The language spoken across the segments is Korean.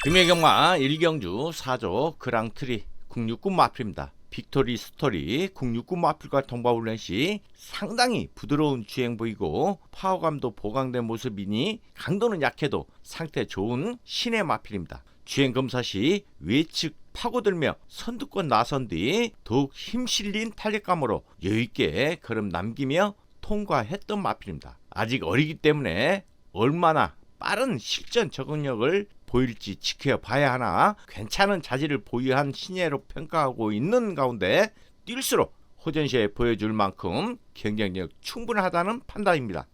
금예경마 1경주 4조 그랑트리 국육군 마필입니다. 빅토리 스토리 국육군 마필과 통과훈련 시 상당히 부드러운 주행 보이고 파워감도 보강된 모습이니 강도는 약해도 상태 좋은 신의 마필입니다. 주행 검사 시 외측 파고들며 선두권 나선 뒤 더욱 힘실린 탄력감으로 여유있게 걸음 남기며 통과했던 마필입니다. 아직 어리기 때문에 얼마나 빠른 실전 적응력을 보일지 지켜봐야 하나 괜찮은 자질을 보유한 신예로 평가하고 있는 가운데 뛸수록 호전시에 보여줄 만큼 경쟁력 충분하다는 판단입니다.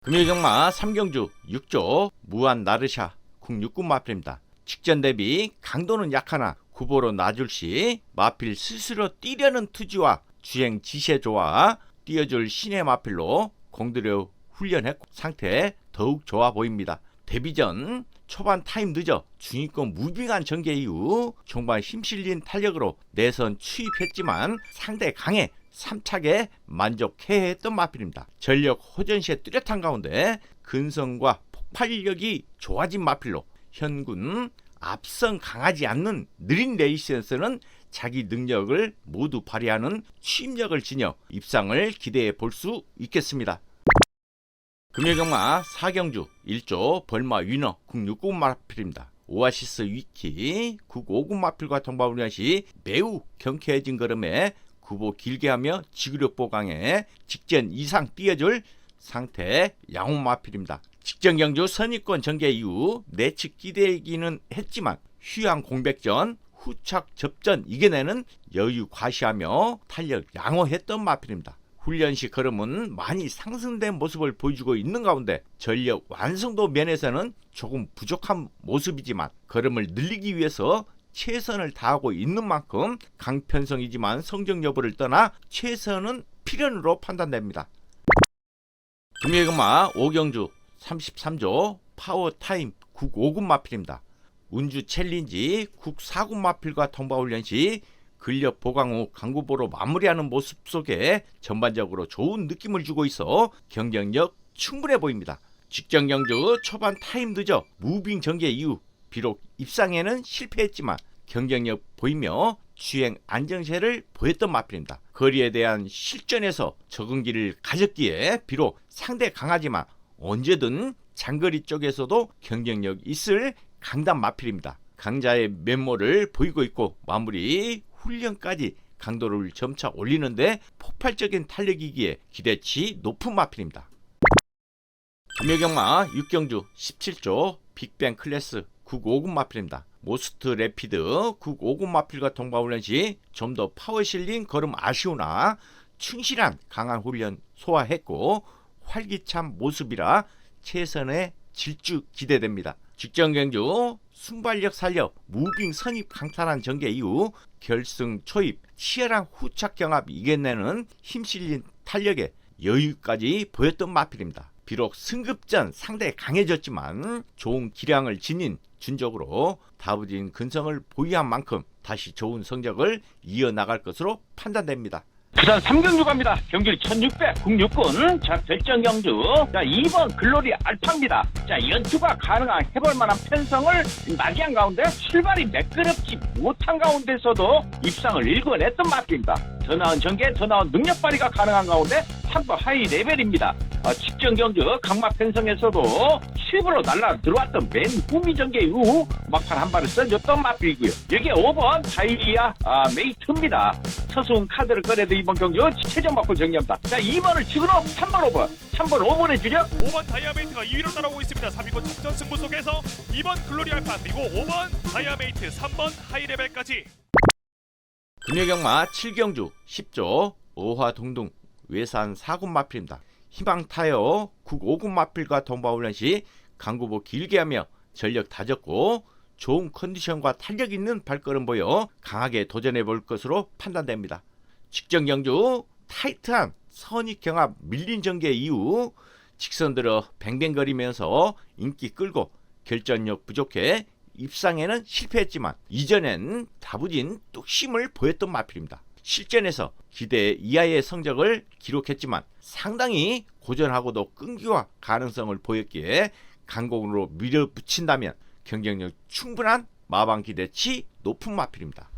금요경마 3경주 6조 무한 나르샤 국육군 마필입니다. 직전 대비 강도는 약하나 구보로 놔줄 시 마필 스스로 뛰려는 투지와 주행 지시에 좋아 뛰어줄 신의 마필로 공들여 훈련했고 상태 더욱 좋아 보입니다. 데뷔 전 초반 타임 늦어 중위권 무빙한 전개 이후 종반 힘실린 탄력으로 내선 추입했지만 상대 강에 3착에 만족해 했던 마필입니다. 전력 호전시에 뚜렷한 가운데 근성과 폭발력이 좋아진 마필로 현군 앞선 강하지 않는 느린 레이스에서는 자기 능력을 모두 발휘하는 추임력을 지녀 입상을 기대해 볼 수 있겠습니다. 금요경마 4경주 1조 벌마 위너 국육군 마필입니다. 오아시스 위키 국오군 마필과 통과훈련 시 매우 경쾌해진 걸음에 구보 길게 하며 지구력 보강에 직전 이상 뛰어줄 상태 양호 마필입니다. 직전 경주 선입권 전개 이후 내측 기대기는 했지만 휴양 공백전 후착 접전 이겨내는 여유 과시하며 탄력 양호했던 마필입니다. 훈련 시 걸음은 많이 상승된 모습을 보여주고 있는 가운데 전력 완성도 면에서는 조금 부족한 모습이지만 걸음을 늘리기 위해서 최선을 다하고 있는 만큼 강편성이지만 성적 여부를 떠나 최선은 필연으로 판단됩니다. 금요경마 5경주 33조 파워타임 국오군 마필입니다. 운주 챌린지 국사군 마필과 통과훈련 시 근력 보강 후 강구보로 마무리하는 모습 속에 전반적으로 좋은 느낌을 주고 있어 경쟁력 충분해 보입니다. 직전 경주 초반 타임 늦어 무빙 전개 이후 비록 입상에는 실패했지만 경쟁력 보이며 주행 안정세를 보였던 마필입니다. 거리에 대한 실전에서 적응기를 가졌기에 비록 상대 강하지만 언제든 장거리 쪽에서도 경쟁력 있을 강단 마필입니다. 강자의 면모를 보이고 있고 마무리 훈련까지 강도를 점차 올리는데 폭발적인 탄력이기에 기대치 높은 마필입니다. 금요경마 6경주 17조 빅뱅 클래스 국오군 마필입니다. 모스트 래피드 국오군 마필과 통과훈련 시 좀 더 파워 실린 걸음 아쉬우나 충실한 강한 훈련 소화했고 활기찬 모습이라 최선의 질주 기대됩니다. 직전 경주 순발력 살려 무빙 선입 강탈한 전개 이후 결승 초입 치열한 후착 경합 이겨내는 힘실린 탄력에 여유까지 보였던 마필입니다. 비록 승급전 상당히 강해졌지만 좋은 기량을 지닌 준적으로 다부진 근성을 보유한 만큼 다시 좋은 성적을 이어나갈 것으로 판단됩니다. 부산 3경주 갑니다. 경距离 1600 국육군. 자, 결정 경주. 자, 2번 글로리 알파입니다. 자, 연투가 가능한 해볼만한 편성을 맞이한 가운데 출발이 매끄럽지 못한 가운데서도 입상을 일궈냈던 마필입니다. 더 나은 전개, 더 나은 능력 발휘가 가능한 가운데 3번 하이 레벨입니다. 직전 경주 강마 편성에서도 7으로 날라 들어왔던 맨 후미 전개 이후 막판 한 발을 써줬던 마필이고요. 여기에 5번 다이리아 메이트입니다. 서수훈 카드를 꺼내도 이번 경주 최종 받고 정리합니다. 자, 2번을 치고는 3번 5번 3번 5번의 주력 5번 다이아메이트가 2위로 따라오고 있습니다. 3위권 직전 승부 속에서 2번 글로리 알파 그리고 5번 다이아메이트 3번 하이레벨까지. 금요경마 7경주 10조 어화동동 외산 4군 마필입니다. 희망타이어 국오군 마필과 통과훈련 시 강구보 길게 하며 전력 다졌고 좋은 컨디션과 탄력 있는 발걸음 보여 강하게 도전해 볼 것으로 판단됩니다. 직전 경주 타이트한 선입 경합 밀린 전개 이후 직선 들어 뱅뱅거리면서 인기 끌고 결전력 부족해 입상에는 실패했지만 이전엔 다부진 뚝심을 보였던 마필입니다. 실전에서 기대 이하의 성적을 기록했지만 상당히 고전하고도 끈기와 가능성을 보였기에 강공으로 밀어붙인다면 경쟁력 충분한 마방 기대치 높은 마필입니다.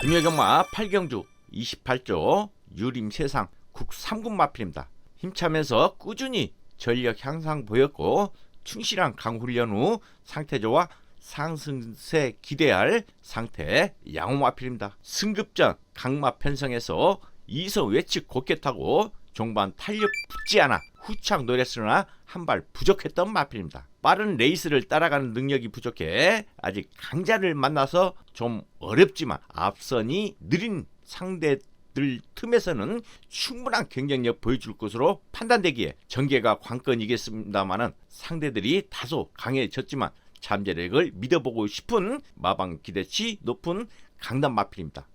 금요경마 8경주 28조 유림세상 국 3군 마필입니다. 힘차면서 꾸준히 전력 향상 보였고 충실한 강훈련 후 상태 좋아 상승세 기대할 상태 양호 마필입니다. 승급전 강마 편성에서 2선 외측 곧게 타고 종반 탄력 붙지 않아 후창 노렸으나 한 발 부족했던 마필입니다. 빠른 레이스를 따라가는 능력이 부족해 아직 강자를 만나서 좀 어렵지만 앞선이 느린 상대들 틈에서는 충분한 경쟁력 보여줄 것으로 판단되기에 전개가 관건이겠습니다마는 상대들이 다소 강해졌지만 잠재력을 믿어보고 싶은 마방 기대치 높은 강단 마필입니다.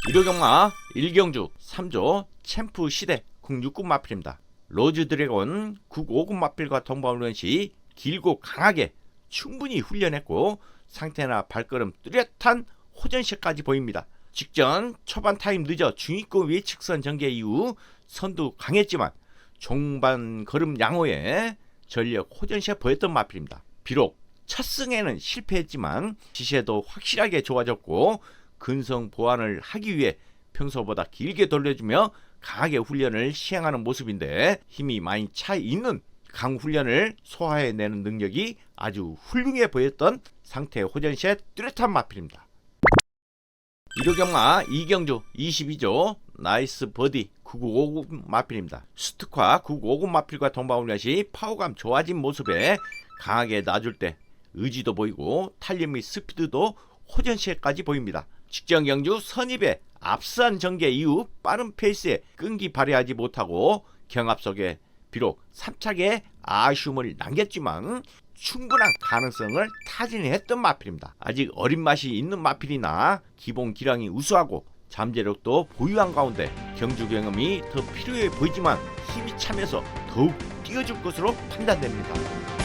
일요경마 1경주 3조 챔프 시대 국6군 마필입니다. 로즈 드래곤 국5군 마필과 동반훈련 시 길고 강하게 충분히 훈련했고 상태나 발걸음 뚜렷한 호전시까지 보입니다. 직전 초반 타임 늦어 중위권 외측선 전개 이후 선두 강했지만 종반 걸음 양호에 전력 호전시 보였던 마필입니다. 비록 첫 승에는 실패했지만 시세도 확실하게 좋아졌고 근성 보완을 하기 위해 평소보다 길게 돌려주며 강하게 훈련을 시행하는 모습인데 힘이 많이 차 있는 강훈련을 소화해내는 능력이 아주 훌륭해 보였던 상태 호전시의 뚜렷한 마필입니다. 일요경마 2경주 22조 나이스 버디 995군 마필입니다. 스특화 995군 마필과 동반훈련 시 파워감 좋아진 모습에 강하게 놔줄 때 의지도 보이고 탄력 및 스피드도 호전시까지 보입니다. 직전 경주 선입에 앞선 전개 이후 빠른 페이스에 끈기 발휘하지 못하고 경합 속에 비록 3차게 아쉬움을 남겼지만 충분한 가능성을 타진했던 마필입니다. 아직 어린 맛이 있는 마필이나 기본 기량이 우수하고 잠재력도 보유한 가운데 경주 경험이 더 필요해 보이지만 힘이 차면서 더욱 뛰어줄 것으로 판단됩니다.